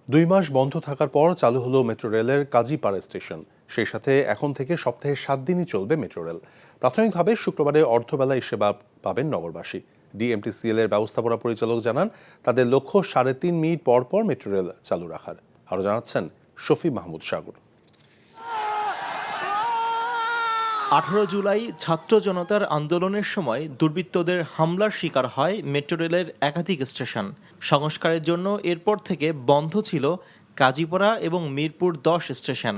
2 মাস বন্ধ থাকার পর চালু হলো মেট্রো রেলের কাজীপাড়া স্টেশন। সেই সাথে এখন থেকে সপ্তাহে 7 দিনই চলবে মেট্রো রেল। প্রাথমিকভাবে শুক্রবারে অর্ধবেলা এই সেবা পাবেন নগরবাসী। ডিএমটিসিএল এর ব্যবস্থাপনা পরিচালক জানান, তাদের লক্ষ্য 3.5 মিনিট পর পর মেট্রো রেল চালু রাখার। আরও জানাচ্ছেন শফি মাহমুদ সাগর। 18 জুলাই ছাত্র জনতার আন্দোলনের সময় দুর্বৃত্তদের হামলার শিকার হয় মেট্রো রেলের একাধিক স্টেশন। সংস্কারের জন্য এরপর থেকে বন্ধ ছিল কাজীপাড়া এবং মিরপুর 10 স্টেশন।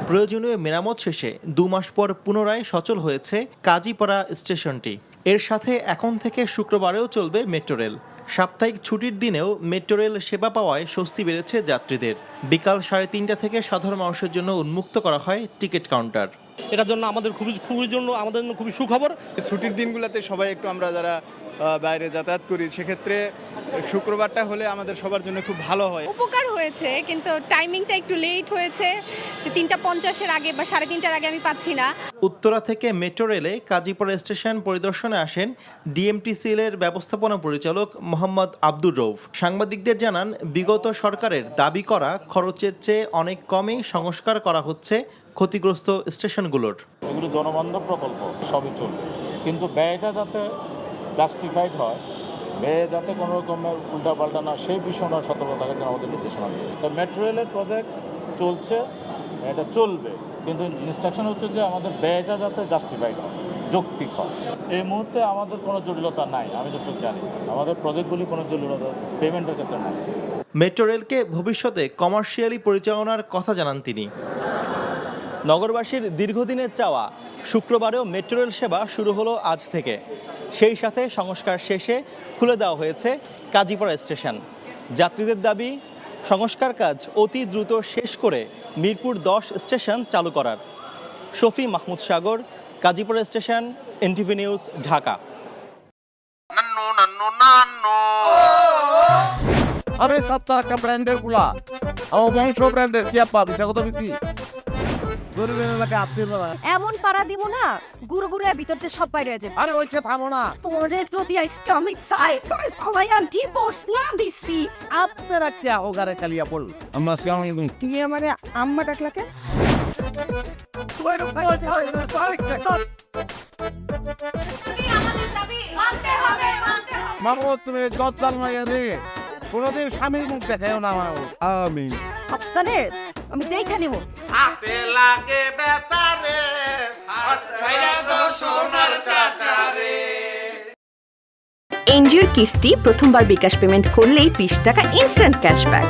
প্রয়োজনীয় মেরামত শেষে 2 মাস পর পুনরায় সচল হয়েছে কাজীপাড়া স্টেশনটি। এর সাথে এখন থেকে শুক্রবারেও চলবে মেট্রো রেল। সাপ্তাহিক ছুটির দিনেও মেট্রো রেল সেবা পাওয়ায় স্বস্তি বেড়েছে যাত্রীদের। বিকাল 3:30 থেকে সাধারণ মানুষের জন্য উন্মুক্ত করা হয় টিকিট কাউন্টার। এটার জন্য আমাদের খুবই সুখবর। ছুটির দিনগুলোতে সবাই একটু আমরা যারা বাইরে যাতায়াত করি, সেক্ষেত্রে শুক্রবারটা হলে আমাদের সবার জন্য খুব ভালো হয়। উপকার হয়েছে, কিন্তু টাইমিংটা একটু লেট হয়েছে, যে 3:50-এর আগে বা 3:30-টার আগে আমি পাচ্ছি না। উত্তরা থেকে মেট্রো রেলে কাজীপাড়া স্টেশন পরিদর্শনে আসেন ডিএমটিসিএল এর ব্যবস্থাপনা পরিচালক মোহাম্মদ আব্দুর রউফ। সাংবাদিকদের জানান, বিগত সরকারের দাবি করা খরচের চেয়ে অনেক কমে সংস্কার করা হচ্ছে ক্ষতিগ্রস্ত স্টেশনগুলোর। এগুলো জনবান্ধব প্রকল্প, সবই চলবে, কিন্তু ব্যয়টা যাতে জাস্টিফাইড হয়, ব্যয়ে যাতে কোনো রকমের উল্টাপাল্টা না, সেই বিষয়টা সতর্ক থাকার জন্য আমাদের নির্দেশনা দিয়েছে। তো মেট্রো রেলের প্রজেক্ট চলছে, এটা চলবে, কিন্তু ইনস্ট্রাকশন হচ্ছে যে আমাদের ব্যয়টা যাতে জাস্টিফাইড হয়, যৌক্তিক হয়। এই মুহূর্তে আমাদের কোনো জটিলতা নাই, আমি যতটুকু জানি আমাদের প্রজেক্টগুলি কোনো জটিলতা পেমেন্টের ক্ষেত্রে নাই। মেট্রো রেলকে ভবিষ্যতে কমার্শিয়ালি পরিচালনার কথা জানান তিনি। নগরবাসীর দীর্ঘদিনের চাওয়া শুক্রবারেও মেট্রো রেল সেবা শুরু হলো আজ থেকে। সেই সাথে সংস্কার শেষে খুলে দেওয়া হয়েছে কাজীপাড়া স্টেশন। যাত্রীদের দাবি, সংস্কার কাজ অতি দ্রুত শেষ করে মিরপুর 10 স্টেশন চালু করার। Shafi Mahmud Sagar, Kazipara station, NTV news, Dhaka. আরে সপ্তাহ একটা ব্র্যান্ডের গুলা আমার বংশ ব্র্যান্ডের কি আপা বিষয় কত বিক্রি গরিবের এলাকায় আপনি এমন পাড়া দিব না, গুরু গুরু ভিতরতে সব বাইরে হয়ে যাবে। আরে ওইটা থামো না, তোরে যদি ইসলামিক সাইড সবাই ডিভোর্স না দিছি আপনারা কি ahoগারে কালিয়া বল আমরা সিয়ামি তুমি আমারে আম্মা ডাকলাকে। মাগো তুমি গদ্দার মাইয়া রে, কোনোদিন স্বামীর মুখ দেখাও না আমার। আমি আপনারে আমি দেখে নিব। হাতে লাগে বেতারে হাত ছাইরা দাও সোনার চাচারে। এনজিওর কিস্তি প্রথমবার বিকাশ পেমেন্ট করলেই 20 টাকা ইনস্ট্যান্ট ক্যাশব্যাক।